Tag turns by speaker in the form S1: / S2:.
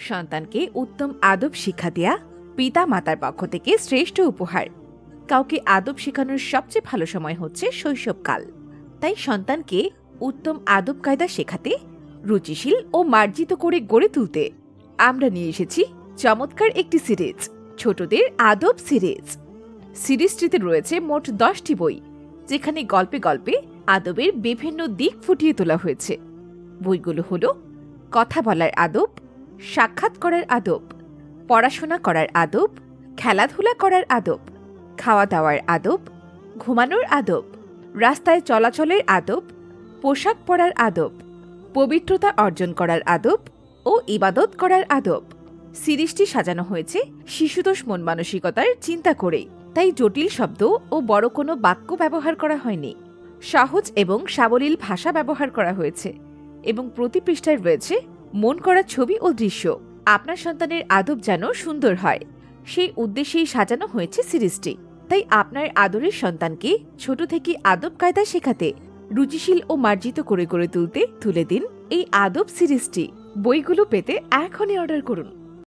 S1: সন্তানকে উত্তম আদব শিক্ষা দেয়া পিতা মাতার পক্ষ থেকে শ্রেষ্ঠ উপহার। কাউকে আদব শেখানোর সবচেয়ে ভালো সময় হচ্ছে শৈশবকাল। তাই সন্তানকে উত্তম আদব কায়দা শেখাতে, রুচিশীল ও মার্জিত করে গড়ে তুলতে আমরা নিয়ে এসেছি চমৎকার একটি সিরিজ, ছোটদের আদব সিরিজ। সিরিজটিতে রয়েছে মোট 10টি বই, যেখানে গল্পে গল্পে আদবের বিভিন্ন দিক ফুটিয়ে তোলা হয়েছে। বইগুলো হলো কথা বলার আদব, সাক্ষাৎ করার আদব, পড়াশোনা করার আদব, খেলাধুলা করার আদব, খাওয়া দাওয়ার আদব, ঘুমানোর আদব, রাস্তায় চলাচলের আদব, পোশাক পরার আদব, পবিত্রতা অর্জন করার আদব ও ইবাদত করার আদব। সিরিজটি সাজানো হয়েছে শিশুদোষ মন মানসিকতার চিন্তা করেই, তাই জটিল শব্দ ও বড় কোনো বাক্য ব্যবহার করা হয়নি। সহজ এবং সাবলীল ভাষা ব্যবহার করা হয়েছে এবং প্রতি পৃষ্ঠায় রয়েছে মন করা ছবি ও দৃশ্য। আপনার সন্তানের আদব যেন সুন্দর হয়, সেই উদ্দেশ্যেই সাজানো হয়েছে সিরিজটি। তাই আপনার আদরের সন্তানকে ছোট থেকে আদব কায়দা শেখাতে, রুচিশীল ও মার্জিত করে গড়ে তুলতে তুলে দিন এই আদব সিরিজটি। বইগুলো পেতে এখনই অর্ডার করুন।